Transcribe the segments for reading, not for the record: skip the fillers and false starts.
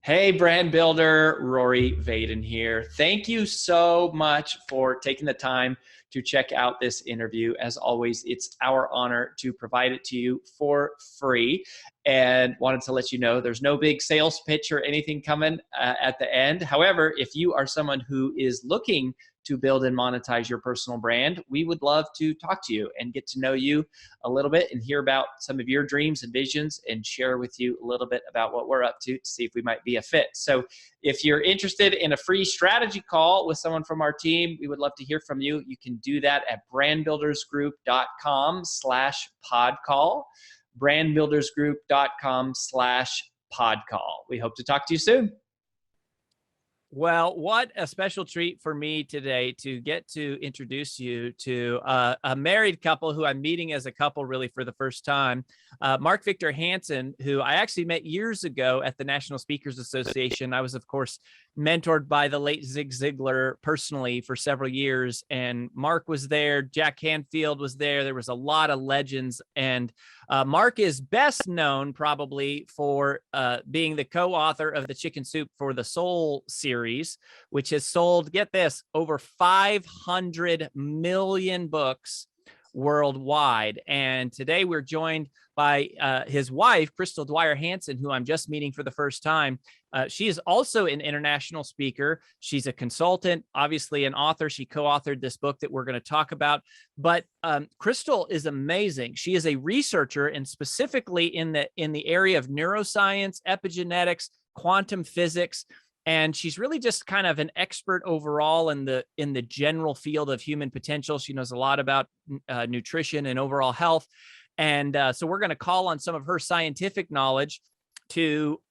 Hey, brand builder, Rory Vaden here. Thank you so much for taking the time to check out this interview. As always, it's our honor to provide it to you for free. And wanted to let you know there's no big sales pitch or anything coming at the end. However, if you are someone who is looking to build and monetize your personal brand, we would love to talk to you and get to know you a little bit and hear about some of your dreams and visions and share with you a little bit about what we're up to see if we might be a fit. So if you're interested in a free strategy call with someone from our team, we would love to hear from you. You can do that at brandbuildersgroup.com/podcall, brandbuildersgroup.com/podcall. We hope to talk to you soon. Well, what a special treat for me today to get to introduce you to a married couple who I'm meeting as a couple really for the first time. Mark Victor Hansen, who I actually met years ago at the National Speakers Association. I was, of course, mentored by the late Zig Ziglar personally for several years. And Mark was there. Jack Canfield was there. There was a lot of legends. And Mark is best known probably for being the co-author of the Chicken Soup for the Soul series, which has sold, get this, over 500 million books worldwide. And today we're joined by his wife, Crystal Dwyer Hansen, who I'm just meeting for the first time. She is also an international speaker. She's a consultant, obviously an author. She co-authored this book that we're going to talk about. But Crystal is amazing. She is a researcher, and specifically in the area of neuroscience, epigenetics, quantum physics. And she's really just kind of an expert overall in the general field of human potential. She knows a lot about nutrition and overall health. And so we're going to call on some of her scientific knowledge to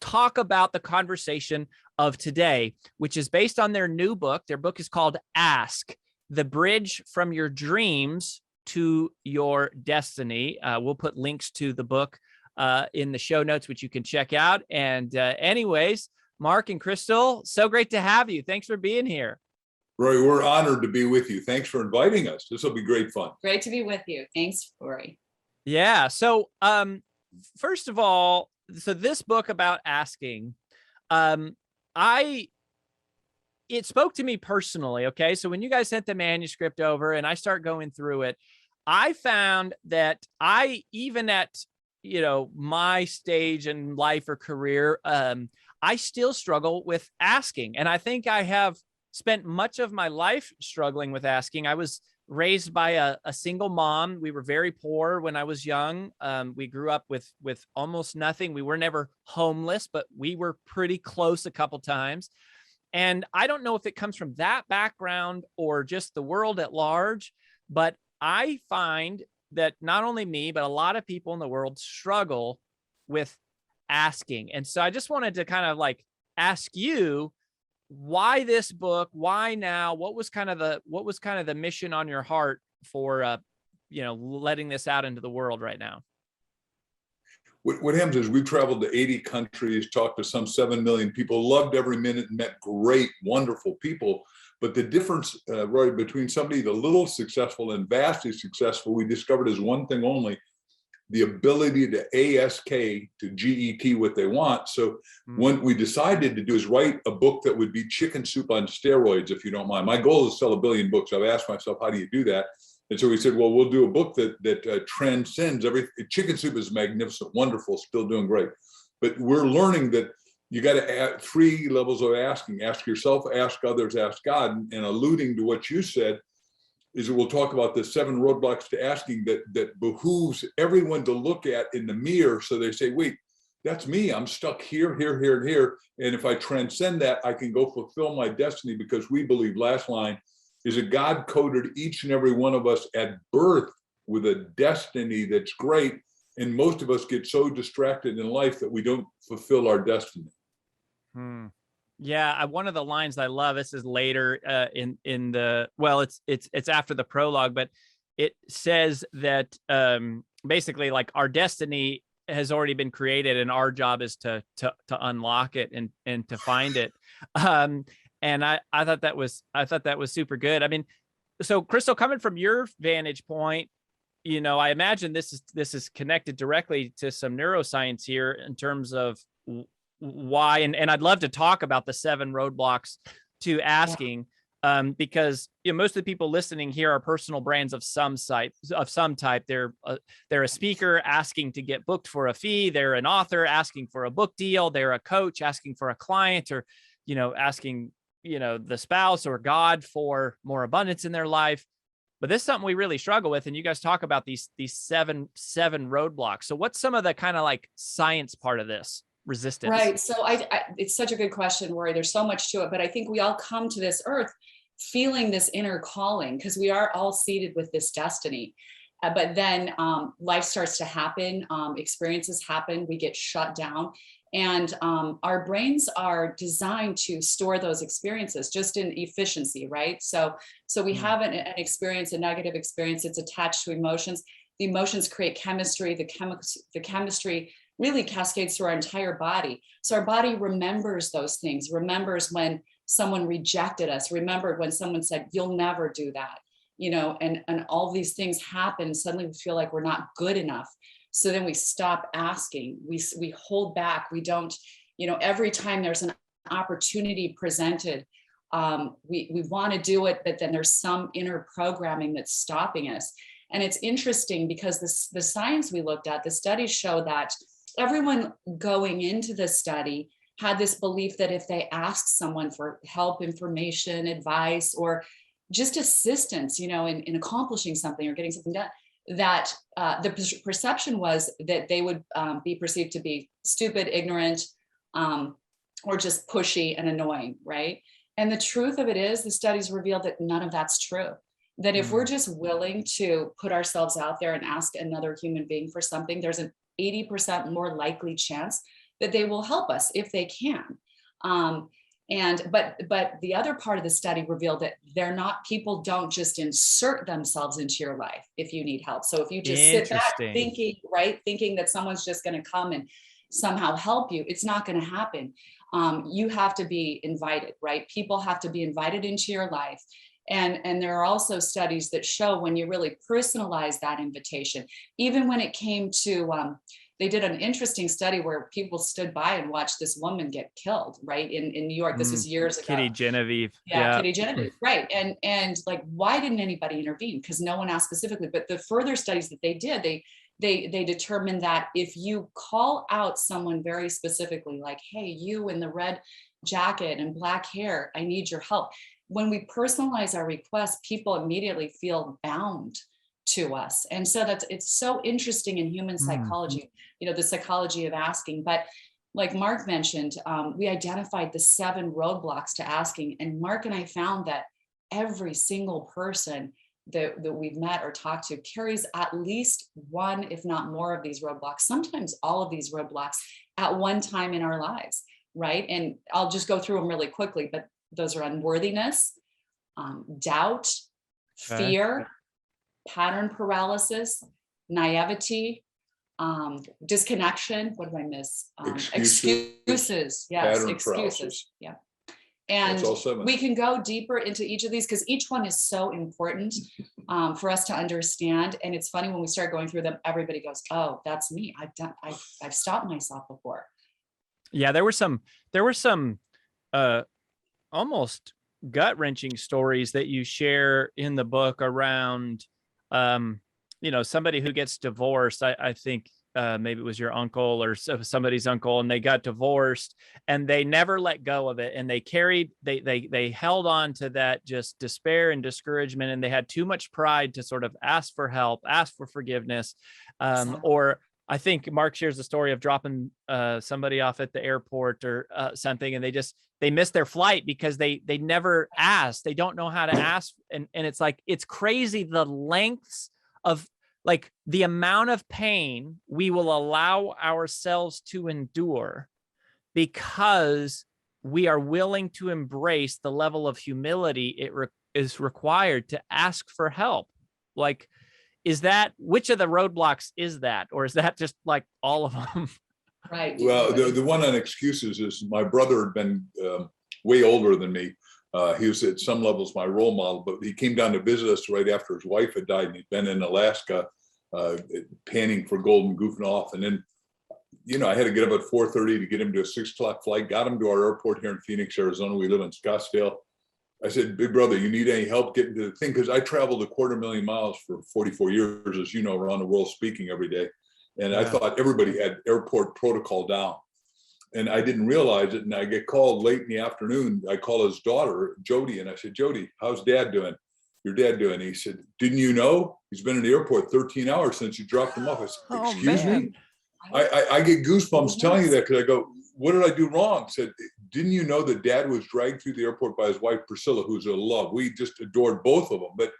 talk about the conversation of today, which is based on their new book. Their book is called Ask: The Bridge from Your Dreams to Your Destiny. We'll put links to the book in the show notes, which you can check out. And anyways, Mark and Crystal, so great to have you. Thanks for being here. Rory, we're honored to be with you. Thanks for inviting us. This will be great fun. Great to be with you. Thanks, Rory. Yeah. So first of all, so this book about asking, it spoke to me personally. Okay. So when you guys sent the manuscript over and I start going through it, I found that even at, my stage in life or career, I still struggle with asking. And I think I have spent much of my life struggling with asking. I was raised by a single mom. We were very poor when I was young. We grew up with almost nothing. We were never homeless, but we were pretty close a couple times. And I don't know if it comes from that background or just the world at large, but I find that not only me, but a lot of people in the world struggle with asking. And so I just wanted to kind of like ask you, why this book? Why now? What was kind of the mission on your heart for letting this out into the world right now? What happens is we've traveled to 80 countries, talked to some 7 million people, loved every minute, met great, wonderful people. But the difference, Roy, between somebody a little successful and vastly successful, we discovered is one thing only: the ability to ASK to GET what they want. So what we decided to do is write a book that would be chicken soup on steroids, if you don't mind. My goal is to sell 1 billion books. I've asked myself, how do you do that? And so we said, well, we'll do a book that transcends everything. Chicken soup is magnificent, wonderful, still doing great. But we're learning that you got to add 3 levels of asking. Ask yourself, ask others, ask God. And alluding to what you said, is that we'll talk about the 7 roadblocks to asking that behooves everyone to look at in the mirror. So they say, wait, that's me. I'm stuck here, here, here, and here. And if I transcend that, I can go fulfill my destiny, because we believe, last line, is that God coded each and every one of us at birth with a destiny that's great. And most of us get so distracted in life that we don't fulfill our destiny. Yeah, one of the lines I love, this is later in the, well, it's after the prologue, but it says that basically like our destiny has already been created and our job is to unlock it and to find it. And I thought that was super good. I mean, so Crystal, coming from your vantage point, I imagine this is connected directly to some neuroscience here in terms of why, and I'd love to talk about the 7 roadblocks to asking, because most of the people listening here are personal brands of some type. They're a speaker asking to get booked for a fee. They're an author asking for a book deal. They're a coach asking for a client, or asking the spouse or God for more abundance in their life. But this is something we really struggle with, and you guys talk about these seven roadblocks. So what's some of the kind of like science part of this resistance? Right. So it's such a good question, Rory. There's so much to it, but I think we all come to this earth feeling this inner calling, because we are all seated with this destiny. But then life starts to happen, experiences happen, we get shut down. And our brains are designed to store those experiences just in efficiency, right? So we have an experience, a negative experience, it's attached to emotions. The emotions create chemistry. The chemistry really cascades through our entire body. So our body remembers those things, remembers when someone rejected us, remembered when someone said, you'll never do that, and all these things happen. Suddenly we feel like we're not good enough. So then we stop asking, we hold back. We don't, every time there's an opportunity presented, we want to do it, but then there's some inner programming that's stopping us. And it's interesting because the science we looked at, the studies show that everyone going into the study had this belief that if they asked someone for help, information, advice, or just assistance, in accomplishing something or getting something done, that the perception was that they would be perceived to be stupid, ignorant, or just pushy and annoying, right? And the truth of it is, the studies reveal that none of that's true. That if we're just willing to put ourselves out there and ask another human being for something, there's an 80% more likely chance that they will help us if they can. But the other part of the study revealed that people don't just insert themselves into your life if you need help. So if you just sit back thinking that someone's just going to come and somehow help you, it's not going to happen. You have to be invited, right? People have to be invited into your life. And there are also studies that show when you really personalize that invitation, even when it came to, they did an interesting study where people stood by and watched this woman get killed, right? In New York, this was years ago. Kitty Genevieve. Yeah, Kitty Genevieve, right. And like, why didn't anybody intervene? Because no one asked specifically, but the further studies that they did, they determined that if you call out someone very specifically, like, hey, you in the red jacket and black hair, I need your help. When we personalize our requests, people immediately feel bound to us. And so it's so interesting in human psychology, the psychology of asking. But like Mark mentioned, we identified the 7 roadblocks to asking. And Mark and I found that every single person that we've met or talked to carries at least one, if not more, of these roadblocks, sometimes all of these roadblocks at one time in our lives, right? And I'll just go through them really quickly, but those are unworthiness, doubt, fear, pattern paralysis, naivety, disconnection. What did I miss? Excuses. Yes, pattern excuses. paralysis. Yeah. And all 7. we can go deeper into each of these because each one is so important for us to understand. And it's funny when we start going through them, everybody goes, "Oh, that's me. I've stopped myself before." Yeah, there were some almost gut-wrenching stories that you share in the book around somebody who gets divorced. I think maybe it was your uncle or somebody's uncle, and they got divorced and they never let go of it, and they held on to that just despair and discouragement, and they had too much pride to sort of ask for help, ask for forgiveness. Or I think Mark shares the story of dropping somebody off at the airport or something, and they missed their flight because they never asked. They don't know how to ask. And it's like, it's crazy the lengths of like the amount of pain we will allow ourselves to endure because we are willing to embrace the level of humility is required to ask for help. Like, which of the roadblocks is that? Or is that just like all of them? Right. Well, the one on excuses is my brother had been way older than me. He was at some levels my role model, but he came down to visit us right after his wife had died, and he'd been in Alaska panning for gold and goofing off. And then, I had to get up at 4:30 to get him to a 6 o'clock flight, got him to our airport here in Phoenix, Arizona. We live in Scottsdale. I said, big brother, you need any help getting to the thing? Because I traveled 250,000 miles for 44 years, as you know, around the world speaking every day. And I thought everybody had airport protocol down. And I didn't realize it. And I get called late in the afternoon. I call his daughter, Jody, and I said, Jody, how's dad doing? Your dad doing? He said, didn't you know? He's been in the airport 13 hours since you dropped him off. I said, excuse me? I get goosebumps telling you that, because I go, what did I do wrong? Said, didn't you know that dad was dragged through the airport by his wife, Priscilla, who's a love. We just adored both of them. But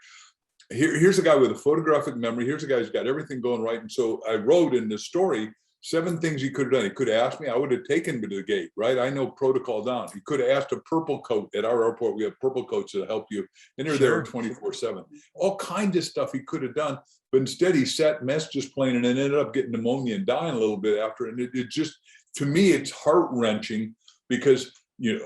here's a guy with a photographic memory. Here's a guy who's got everything going right. And so I wrote in the story 7 things he could have done. He could have asked me. I would have taken him to the gate, right? I know protocol down. He could have asked a purple coat at our airport. We have purple coats that help you. And they're there 24/7. All kinds of stuff he could have done. But instead, he sat messed just plain and ended up getting pneumonia and dying a little bit after. And it just, to me, it's heart-wrenching, because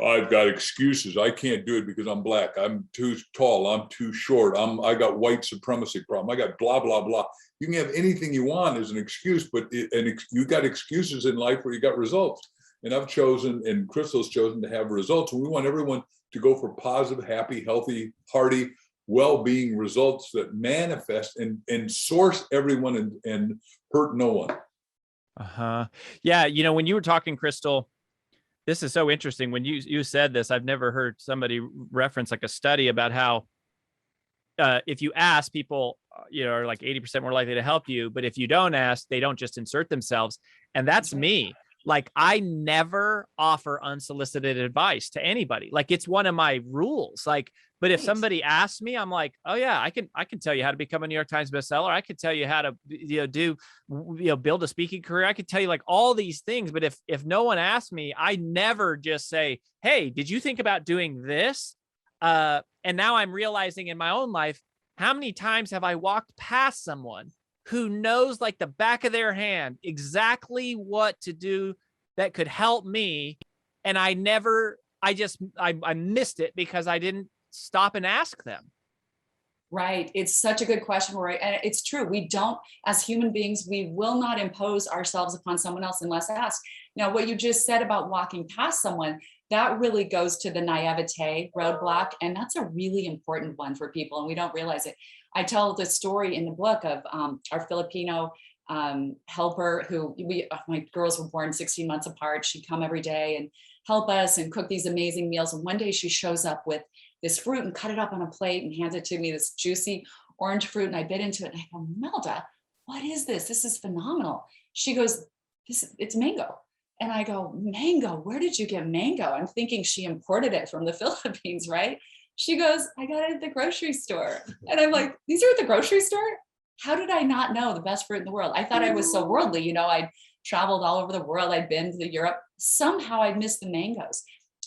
I've got excuses. I can't do it because I'm black. I'm too tall. I'm too short. I got white supremacy problem. I got blah, blah, blah. You can have anything you want as an excuse, but you got excuses in life where you got results. And I've chosen, and Crystal's chosen, to have results. And we want everyone to go for positive, happy, healthy, hearty, well-being results that manifest and source everyone and hurt no one. Yeah. When you were talking, Crystal, this is so interesting. When you said this, I've never heard somebody reference like a study about how if you ask, people, are like 80% more likely to help you. But if you don't ask, they don't just insert themselves. And that's me. Like, I never offer unsolicited advice to anybody. Like, it's one of my rules. Like, but if somebody asks me, I'm like, oh yeah, I can tell you how to become a New York Times bestseller. I could tell you how to build a speaking career. I could tell you like all these things. But if no one asks me, I never just say, hey, did you think about doing this? And now I'm realizing in my own life, how many times have I walked past someone who knows like the back of their hand exactly what to do that could help me, and I missed it because I didn't stop and ask them. Right. It's such a good question, Rory. And it's true. We don't, as human beings, we will not impose ourselves upon someone else unless asked. Now, what you just said about walking past someone, that really goes to the Naivete roadblock. And that's a really important one for people. And we don't realize it. I tell the story in the book of our Filipino helper who my girls were born 16 months apart. She'd come every day and help us and cook these amazing meals. And one day she shows up with this fruit and cut it up on a plate and hands it to me, this juicy orange fruit. And I bit into it and I go, Melda, what is this? This is phenomenal. She goes, it's mango. And I go, mango, where did you get mango? I'm thinking she imported it from the Philippines, right? She goes, I got it at the grocery store. And I'm like, these are at the grocery store? How did I not know the best fruit in the world? I thought I was so worldly, I'd traveled all over the world. I'd been to Europe. Somehow I missed the mangoes.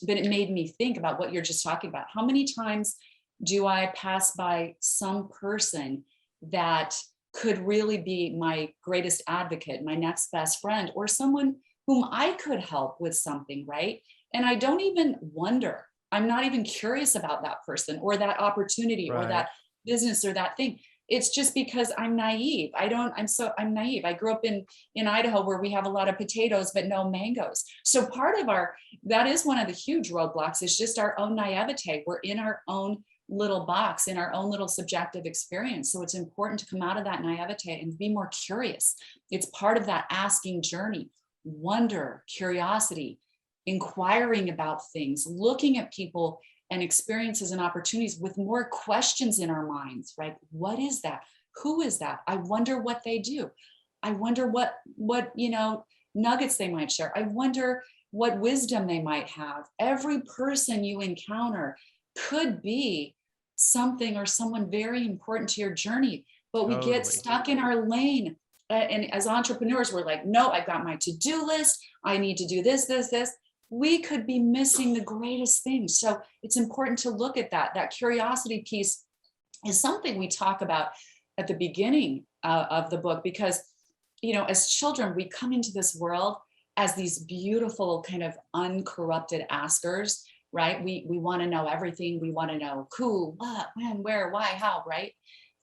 But it made me think about what you're just talking about. How many times do I pass by some person that could really be my greatest advocate, my next best friend, or someone whom I could help with something, right? And I don't even wonder. I'm not even curious about that person or that opportunity or that business or that thing. It's just because I'm naive. I'm naive. I grew up in Idaho where we have a lot of potatoes, but no mangoes. So part of that is one of the huge roadblocks, is just our own naivete. We're in our own little box, in our own little subjective experience. So it's important to come out of that naivete and be more curious. It's part of that asking journey, wonder, curiosity, inquiring about things, looking at people and experiences and opportunities with more questions in our minds, right? What is that? Who is that? I wonder what they do. I wonder what nuggets they might share. I wonder what wisdom they might have. Every person you encounter could be something or someone very important to your journey, but we get stuck in our lane. And as entrepreneurs, we're like, no, I've got my to-do list. I need to do this, this, this. We could be missing the greatest things. So it's important to look at that. That curiosity piece is something we talk about at the beginning of the book, because, as children, we come into this world as these beautiful kind of uncorrupted askers, right? We want to know everything. We want to know who, what, when, where, why, how, right?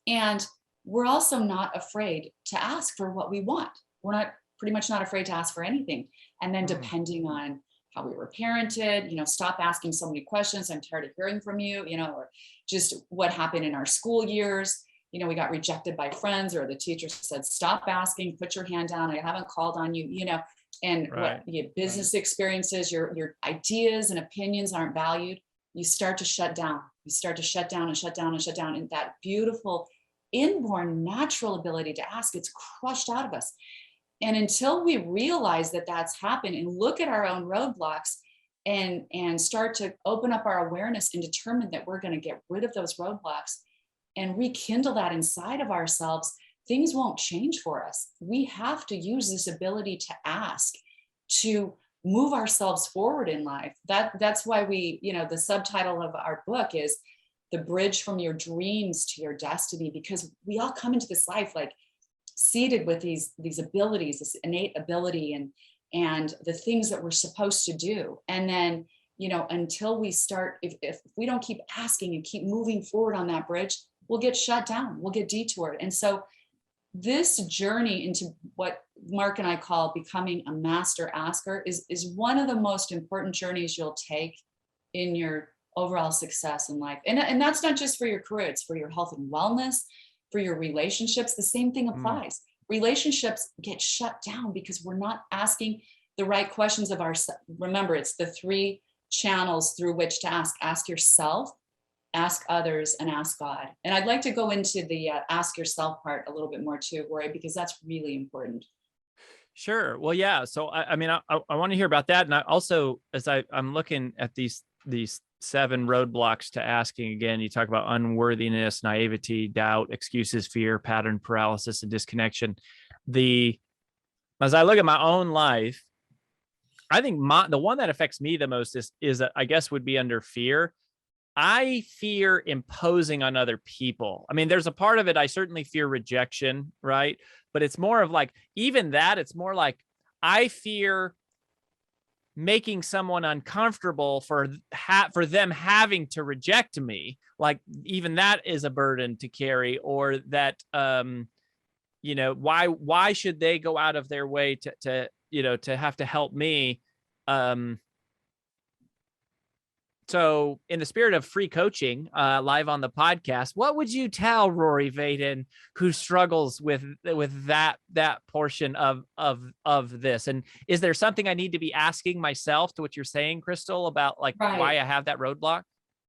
And we're also not afraid to ask for what we want. We're not pretty much not afraid to ask for anything. And then depending on how we were parented, stop asking so many questions. I'm tired of hearing from you, or just what happened in our school years. We got rejected by friends, or the teacher said, stop asking, put your hand down. I haven't called on you, and what business experiences, your ideas and opinions aren't valued. You start to shut down. You start to shut down and shut down and shut down. And that beautiful inborn natural ability to ask, it's crushed out of us. And until we realize that that's happened and look at our own roadblocks and start to open up our awareness and determine that we're going to get rid of those roadblocks and rekindle that inside of ourselves, things won't change for us. We have to use this ability to ask to move ourselves forward in life. That's why we, the subtitle of our book is The Bridge from Your Dreams to Your Destiny, because we all come into this life like seated with these abilities, this innate ability and the things that we're supposed to do. And then, until we start, if we don't keep asking and keep moving forward on that bridge, we'll get shut down, we'll get detoured. And so this journey into what Mark and I call becoming a master asker is one of the most important journeys you'll take in your overall success in life. And that's not just for your career, it's for your health and wellness, for your relationships. The same thing applies. Relationships get shut down because we're not asking the right questions of ourselves. Remember, it's the 3 channels through which to ask. Ask yourself, ask others, and ask God. And I'd like to go into the ask yourself part a little bit more too, Rory, because that's really important. Sure. Well, yeah. So I mean, I want to hear about that. And I also, as I'm looking at these 7 roadblocks to asking, again, you talk about unworthiness, naivety, doubt, excuses, fear, pattern paralysis, and disconnection. As I look at my own life, I think the one that affects me the most is I guess would be under fear. I fear imposing on other people. I mean, there's a part of it, I certainly fear rejection, right? But it's more of like, even that, it's more like I fear making someone uncomfortable for them having to reject me. Like even that is a burden to carry, or that, why should they go out of their way to have to help me? So in the spirit of free coaching, live on the podcast, what would you tell Rory Vaden, who struggles with that portion of this? And is there something I need to be asking myself, to what you're saying, Crystal, about like why I have that roadblock?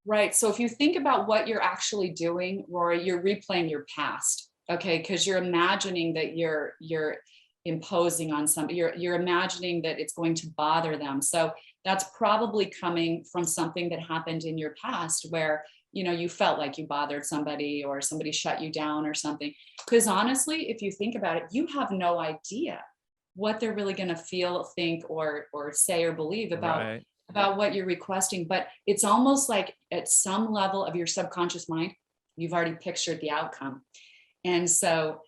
Right. So if you think about what you're actually doing, Rory, you're replaying your past. Okay. Because you're imagining that you're imposing on somebody. You're imagining that it's going to bother them. So that's probably coming from something that happened in your past where, you felt like you bothered somebody or somebody shut you down or something. Because honestly, if you think about it, you have no idea what they're really going to feel, think, or say or believe about what you're requesting. But it's almost like at some level of your subconscious mind, you've already pictured the outcome. And so,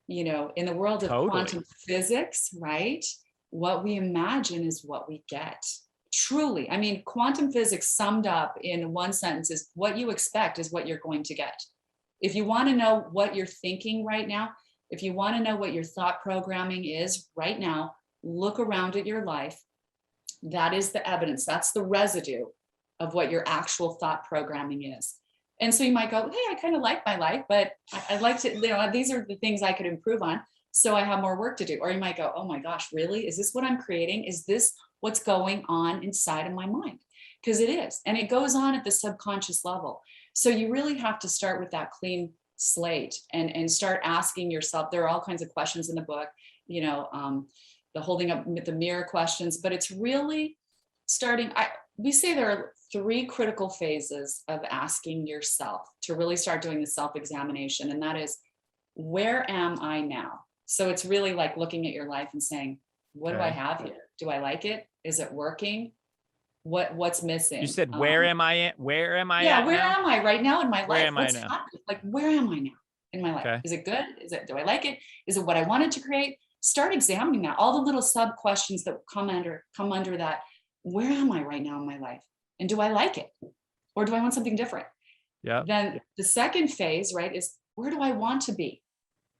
in the world of quantum physics, right? What we imagine is what we get. Truly. I mean, quantum physics summed up in one sentence is what you expect is what you're going to get. If you want to know what you're thinking right now, if you want to know what your thought programming is right now, look around at your life. That is the evidence. That's the residue of what your actual thought programming is. And so you might go, hey, I kind of like my life, but I'd like to, these are the things I could improve on. So I have more work to do. Or you might go, oh my gosh, really? Is this what I'm creating? Is this what's going on inside of my mind? Because it is. And it goes on at the subconscious level. So you really have to start with that clean slate and start asking yourself. There are all kinds of questions in the book, the holding up the mirror questions, but it's really starting. We say there are 3 critical phases of asking yourself to really start doing the self-examination. And that is, where am I now? So it's really like looking at your life and saying, what do I have here? Do I like it? Is it working? What's missing? You said, where am I at? Where am I? Yeah, where am I right now in my life? Where am I now? Like, where am I now in my life? Okay. Is it good? Do I like it? Is it what I wanted to create? Start examining that. All the little sub questions that come under that. Where am I right now in my life? And do I like it? Or do I want something different? Yeah. Then the second phase, right, is where do I want to be?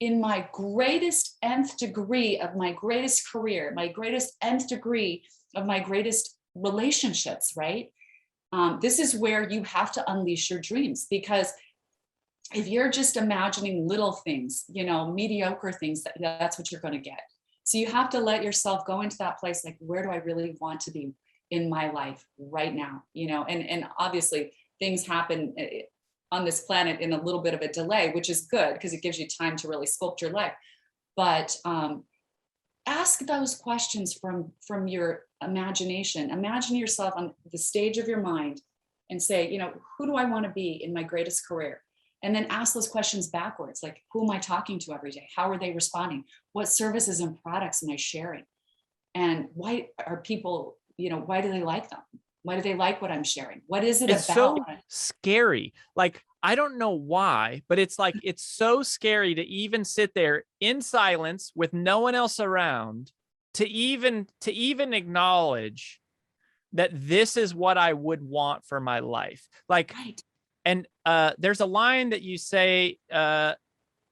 in my greatest nth degree of my greatest career, my greatest nth degree of my greatest relationships, right? This is where you have to unleash your dreams, because if you're just imagining little things, you know, mediocre things, that's what you're going to get. So you have to let yourself go into that place, like, where do I really want to be in my life right now? You know, and obviously things happen on this planet in a little bit of a delay, which is good because it gives you time to really sculpt your life. But ask those questions from your imagination. Imagine yourself on the stage of your mind and say, you know, who do I want to be in my greatest career? And then ask those questions backwards, like, who am I talking to every day? How are they responding? What services and products am I sharing? And why are people, you know, why do they like them? Why do they like what I'm sharing? What is it It's about? so scary. Like, I don't know why, but it's like, it's so scary to even sit there in silence with no one else around to even acknowledge that this is what I would want for my life. Like, Right. and there's a line that you say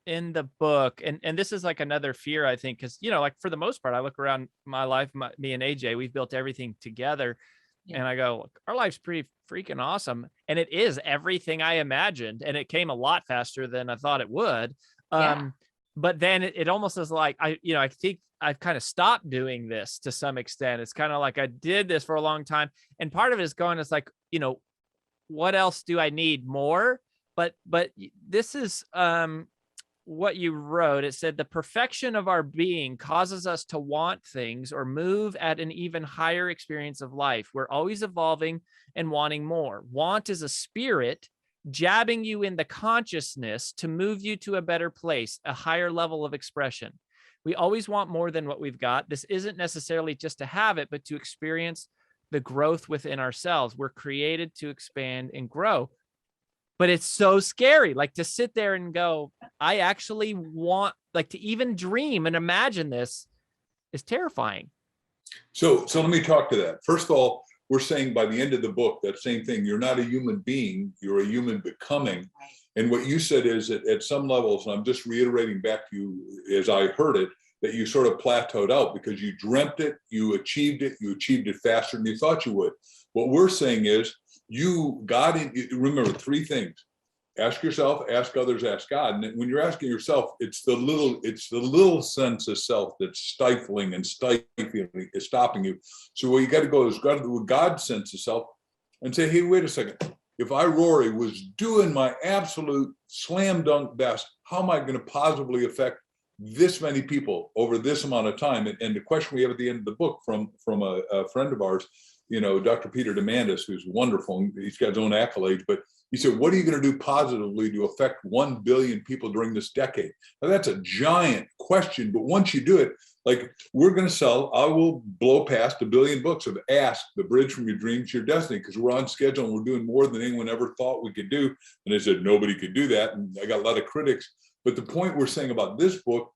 in the book, and this is like another fear, I think, because, you know, like, for the most part, I look around my life, me and AJ, we've built everything together. Yeah. And I go, look, our life's pretty freaking awesome. And it is everything I imagined. And it came a lot faster than I thought it would. Yeah. But then it almost is like, I think I've kind of stopped doing this to some extent. It's kind of like I did this for a long time. And part of it is going, it's like, you know, what else do I need more? But this is what you wrote. It said the perfection of our being causes us to want things or move at an even higher experience of life. We're always evolving and wanting more. Want is a spirit jabbing you in the consciousness to move you to a better place, a higher level of expression. We always want more than what we've got. This isn't necessarily just to have it, but to experience the growth within ourselves. We're created to expand and grow. But it's so scary, like, to sit there and go, I actually want, like, to even dream and imagine this is terrifying. So let me talk to that. First of all, we're saying by the end of the book, that same thing. You're not a human being, you're a human becoming. Right. And what you said is that at some levels, and I'm just reiterating back to you as I heard it, that you sort of plateaued out because you dreamt it, you achieved it faster than you thought you would. What we're saying is you got in, remember three things: ask yourself, ask others, ask God. And when you're asking yourself, it's the little sense of self that's stifling and is stopping you. So what you got to go is go to God's sense of self and say, hey, wait a second. If I, Rory, was doing my absolute slam dunk best, how am I going to positively affect this many people over this amount of time? And the question we have at the end of the book from a friend of ours, you know, Dr. Peter Demandis, who's wonderful, he's got his own accolades, but he said, what are you going to do positively to affect 1 billion people during this decade? Now, that's a giant question, but once you do it, like, we're going to sell, I will blow past 1 billion books of Ask, the Bridge from Your Dreams to Your Destiny, because we're on schedule and we're doing more than anyone ever thought we could do. And they said, nobody could do that. And I got a lot of critics. But the point we're saying about this book,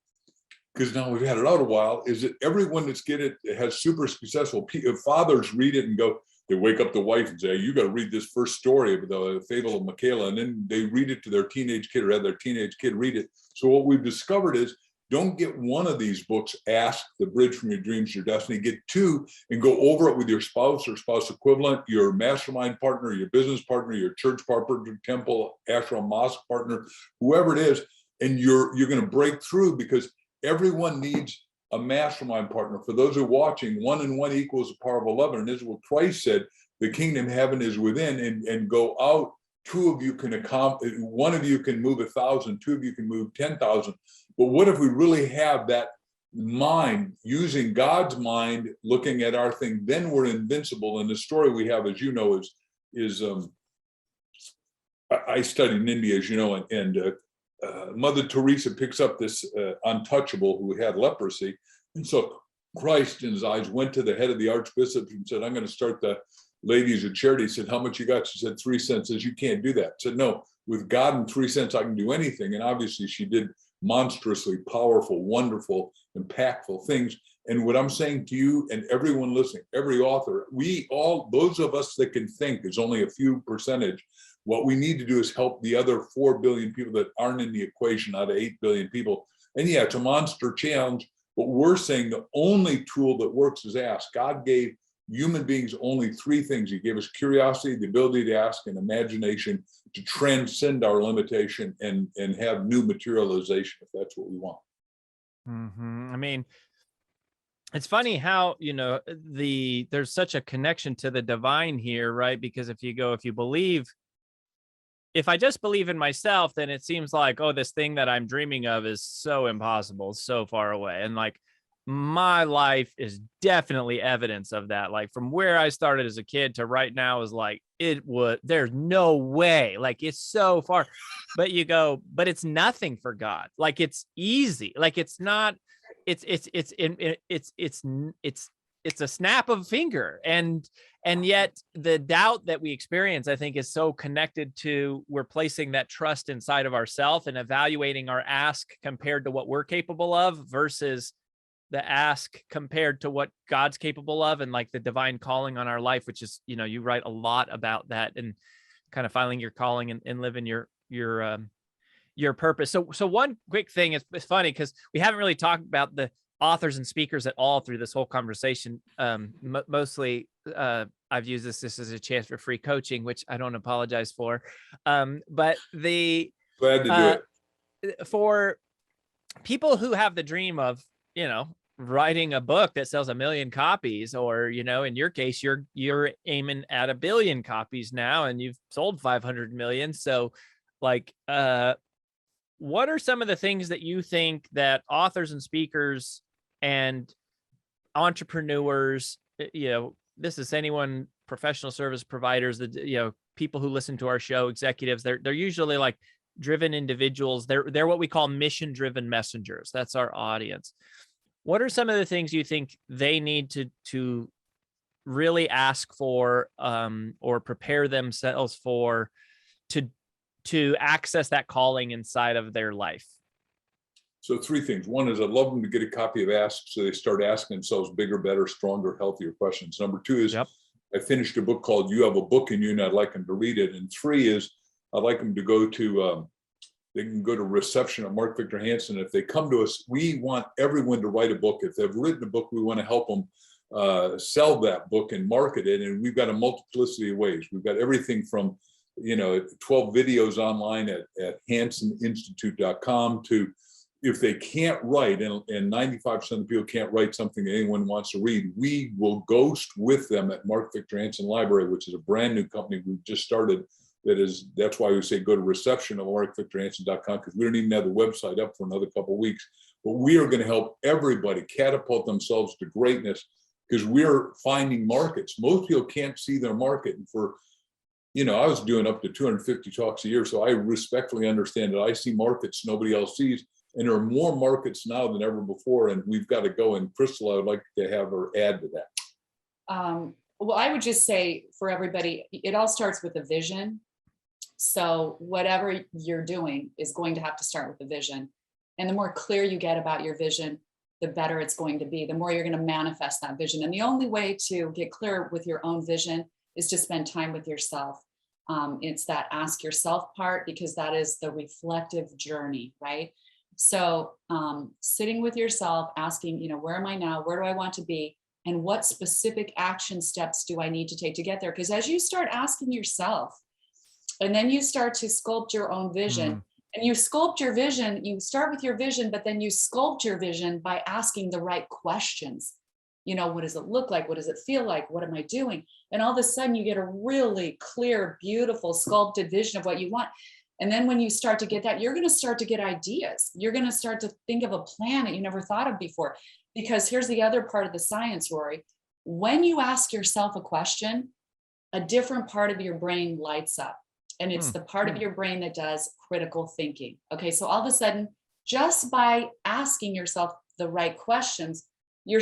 because now we've had it out a while, is that everyone that's get it has super successful fathers read it and go, they wake up the wife and say, you got to read this first story of the Fable of Michaela. And then they read it to their teenage kid or have their teenage kid read it. So what we've discovered is, don't get one of these books, Ask, the Bridge from Your Dreams to Your Destiny. Get two and go over it with your spouse or spouse equivalent, your mastermind partner, your business partner, your church partner, temple, ashram, mosque partner, whoever it is. And you're going to break through, because everyone needs a mastermind partner. For those who are watching, 1 and 1 equals the power of 11. And this is what Christ said, the kingdom of heaven is within, and go out. 2 of you can accomplish, 1 of you can move 1,000, 2 of you can move 10,000. But what if we really have that mind, using God's mind, looking at our thing, then we're invincible. And the story we have, as you know, is I studied in India, as you know, and Mother Teresa picks up this untouchable who had leprosy. And so Christ in his eyes went to the head of the archbishop and said, I'm going to start the ladies of charity. He said, how much you got? She said, 3 cents. Says, you can't do that. Said, no, with God and 3 cents, I can do anything. And obviously she did monstrously powerful, wonderful, impactful things. And what I'm saying to you and everyone listening, every author, we all, those of us that can think, is only a few percentage. What we need to do is help the other 4 billion people that aren't in the equation out of 8 billion people And yeah, it's a monster challenge, but we're saying the only tool that works is ask. God gave human beings only three things. He gave us curiosity, the ability to ask, and imagination to transcend our limitation and have new materialization, if that's what we want. I mean, it's funny how, there's such a connection to the divine here, right? Because if I just believe in myself, then it seems like, oh, this thing that I'm dreaming of is so impossible, so far away. And like, my life is definitely evidence of that. Like, from where I started as a kid to right now is like, there's no way, like, it's so far. But you go, but it's nothing for God. Like, it's easy. Like, it's not, it's a snap of a finger. And yet the doubt that we experience, I think, is so connected to, we're placing that trust inside of ourselves and evaluating our ask compared to what we're capable of versus the ask compared to what God's capable of, and like the divine calling on our life, which is, you write a lot about that and kind of finding your calling and living your purpose. So one quick thing, it's funny because we haven't really talked about the authors and speakers at all through this whole conversation. Mostly I've used this as a chance for free coaching, which I don't apologize for. But Glad to do it. For people who have the dream of, writing a book that sells 1 million copies, or, in your case, you're aiming at 1 billion copies now, and you've sold 500 million. So like, what are some of the things that you think that authors and speakers and entrepreneurs, this is anyone, professional service providers, people who listen to our show, executives, they're usually like driven individuals. They're what we call mission-driven messengers. That's our audience. What are some of the things you think they need to really ask for, or prepare themselves for, to access that calling inside of their life? So 3 things. One is I'd love them to get a copy of Ask, so they start asking themselves bigger, better, stronger, healthier questions. Number 2 is, I finished a book called You Have a Book in You, and I'd like them to read it. And 3 is I'd like them to go to, they can go to reception at Mark Victor Hansen. If they come to us, we want everyone to write a book. If they've written a book, we want to help them sell that book and market it. And we've got a multiplicity of ways. We've got everything from 12 videos online at hanseninstitute.com to, if they can't write, and 95% of the people can't write something that anyone wants to read, we will ghost with them at Mark Victor Hansen Library, which is a brand new company we've just started. That's why we say go to reception at markvictorhansen.com, because we don't even have the website up for another couple of weeks. But we are going to help everybody catapult themselves to greatness, because we're finding markets. Most people can't see their market. And for, I was doing up to 250 talks a year, so I respectfully understand that I see markets nobody else sees. And there are more markets now than ever before, and we've got to go. And Crystal, I would like to have her add to that. Well, I would just say for everybody, it all starts with a vision. So whatever you're doing is going to have to start with a vision. And the more clear you get about your vision, the better it's going to be, the more you're going to manifest that vision. And the only way to get clear with your own vision is to spend time with yourself. It's that ask yourself part, because that is the reflective journey, right? So sitting with yourself, asking, where am I now? Where do I want to be? And what specific action steps do I need to take to get there? Because as you start asking yourself, and then you start to sculpt your own vision, and you sculpt your vision, you start with your vision, but then you sculpt your vision by asking the right questions. What does it look like? What does it feel like? What am I doing? And all of a sudden you get a really clear, beautiful, sculpted vision of what you want. And then when you start to get that, you're going to start to get ideas. You're going to start to think of a plan that you never thought of before. Because here's the other part of the science, Rory. When you ask yourself a question, a different part of your brain lights up. And it's the part of your brain that does critical thinking. Okay, so all of a sudden, just by asking yourself the right questions, your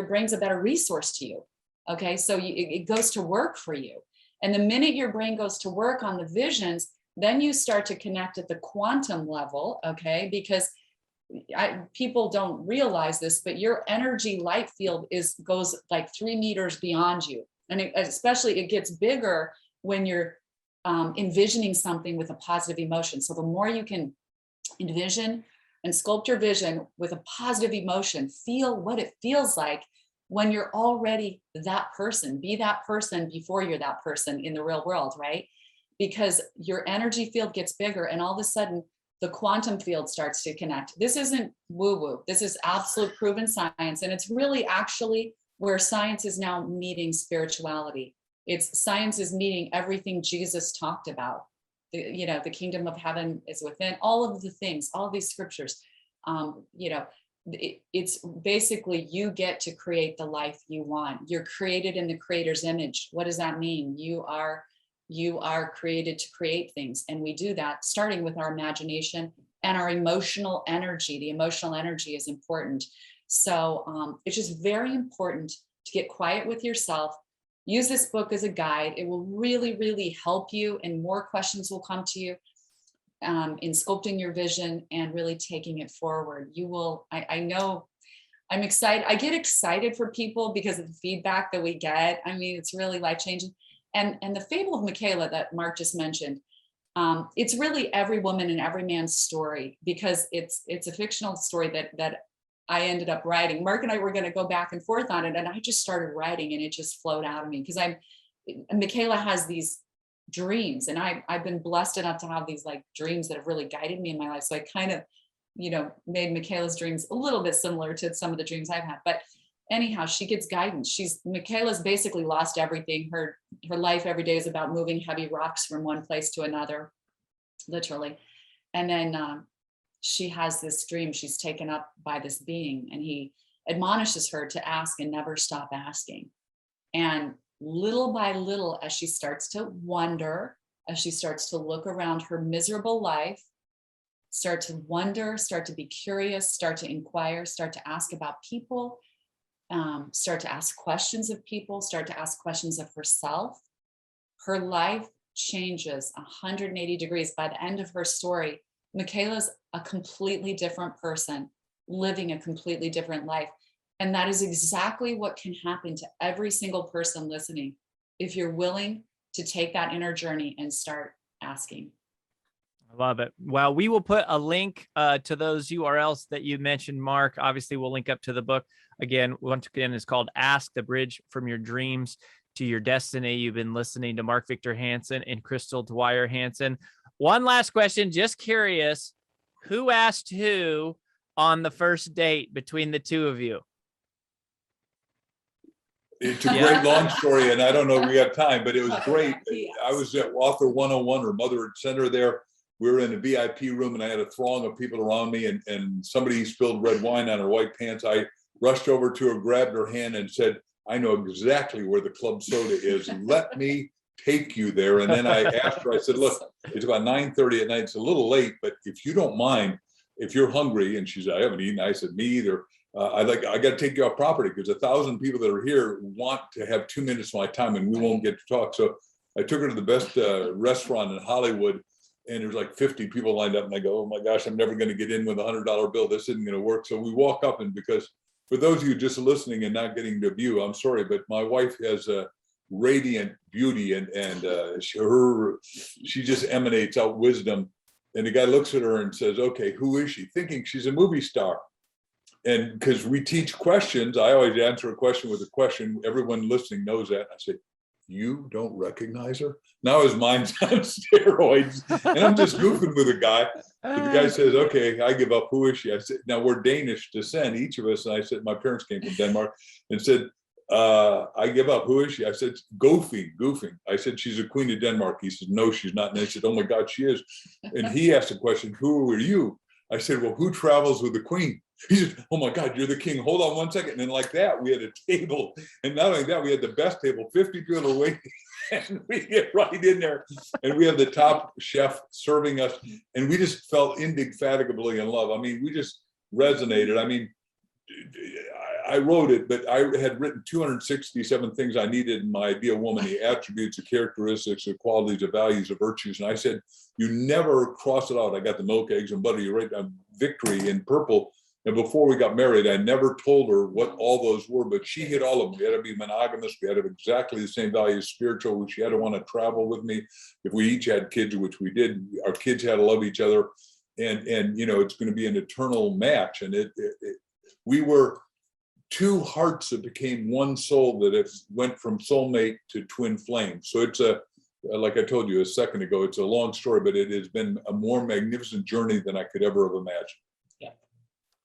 brain's a better resource to you. Okay, so it goes to work for you. And the minute your brain goes to work on the visions, then you start to connect at the quantum level, okay? Because people don't realize this, but your energy light field goes like 3 meters beyond you. And especially it gets bigger when you're envisioning something with a positive emotion. So the more you can envision and sculpt your vision with a positive emotion. Feel what it feels like when you're already that person. Be that person before you're that person in the real world, right? Because your energy field gets bigger, and all of a sudden the quantum field starts to connect. This isn't woo-woo. This is absolute proven science. And it's really actually where science is now meeting spirituality. It's science is meeting everything Jesus talked about. The kingdom of heaven is within, all of the things, all of these scriptures. It's basically, you get to create the life you want. You're created in the creator's image. What does that mean? You are created to create things. And we do that starting with our imagination and our emotional energy. The emotional energy is important. So it's just very important to get quiet with yourself. Use this book as a guide. It will really, really help you, and more questions will come to you in sculpting your vision and really taking it forward. You will, I know, I'm excited. I get excited for people because of the feedback that we get. I mean, it's really life-changing. And the fable of Michaela that Mark just mentioned, it's really every woman and every man's story, because it's a fictional story that I ended up writing. Mark and I were going to go back and forth on it, and I just started writing, and it just flowed out of me, because Michaela has these dreams, and I've been blessed enough to have these like dreams that have really guided me in my life. So I kind of, made Michaela's dreams a little bit similar to some of the dreams I've had. But anyhow, she gets guidance. Michaela's basically lost everything. Her life every day is about moving heavy rocks from one place to another, literally. And then she has this dream. She's taken up by this being, and he admonishes her to ask and never stop asking. And little by little, as she starts to wonder, as she starts to look around her miserable life, start to wonder, start to be curious, start to inquire, start to ask about people, start to ask questions of people, start to ask questions of herself, her life changes 180 degrees. By the end of her story, Michaela's a completely different person, living a completely different life. And that is exactly what can happen to every single person listening, if you're willing to take that inner journey and start asking. I love it. Well, we will put a link to those URLs that you mentioned, Mark. Obviously, we'll link up to the book. Again, once again, it's called Ask, the Bridge from Your Dreams to Your Destiny. You've been listening to Mark Victor Hansen and Crystal Dwyer Hansen. One last question, just curious, who asked who on the first date between the two of you? It's a great long story, and I don't know if we have time, but it was great. I was at Author 101 or Mother Center there. We were in a VIP room, and I had a throng of people around me, and somebody spilled red wine on her white pants. I rushed over to her, grabbed her hand, and said, "I know exactly where the club soda is. Let me take you there." And then I asked her, I said, "Look, it's about 9:30 at night. It's a little late, but if you don't mind, if you're hungry," and she said, "I haven't eaten." I said, "Me either. I got to take you off property because 1,000 people that are here want to have 2 minutes of my time, and we won't get to talk." So I took her to the best restaurant in Hollywood, and there's like 50 people lined up, and I go, "Oh my gosh, I'm never going to get in with a $100 bill. This isn't going to work." So we walk up, and because for those of you just listening and not getting the view, I'm sorry, but my wife has a radiant beauty, and she just emanates out wisdom. And the guy looks at her and says, "Okay, who is she?" Thinking she's a movie star. And because we teach questions, I always answer a question with a question. Everyone listening knows that. I say, "You don't recognize her?" Now his mind's on steroids, and I'm just goofing with the guy. But the guy says, "Okay, I give up. Who is she?" I said, "Now we're Danish descent, each of us." And I said, my parents came from Denmark, and said, "I give up. Who is she?" I said, "Goofing." I said, "She's a queen of Denmark." He said, "No, she's not." And I said, "Oh my God, she is." And he asked the question, "Who are you?" I said, "Well, who travels with the queen?" He said, "Oh my God, you're the king. Hold on one second." And then like that, we had a table. And not only that, we had the best table, 50 people are waiting. And we get right in there. And we have the top chef serving us. And we just felt indefatigably in love. I mean, we just resonated. I mean, I wrote it, but I had written 267 things I needed in my ideal woman, the attributes, the characteristics, the qualities, the values, the virtues. And I said, "You never cross it out." I got the milk, eggs, and butter. You write down victory in purple. And before we got married, I never told her what all those were, but she hit all of them. We had to be monogamous. We had to have exactly the same values, spiritual. She had to want to travel with me. If we each had kids, which we did, our kids had to love each other. and it's going to be an eternal match. And we were two hearts that became one soul, that it went from soulmate to twin flame. So it's like I told you a second ago, it's a long story, but it has been a more magnificent journey than I could ever have imagined. Yeah.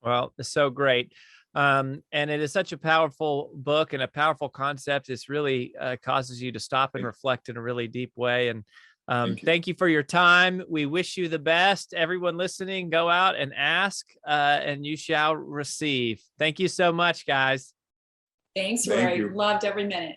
Well, it's so great. And it is such a powerful book and a powerful concept. It's really causes you to stop and reflect in a really deep way. And thank you for your time. We wish you the best. Everyone listening, go out and ask, and you shall receive. Thank you so much, guys. Thanks, Rory. Loved every minute.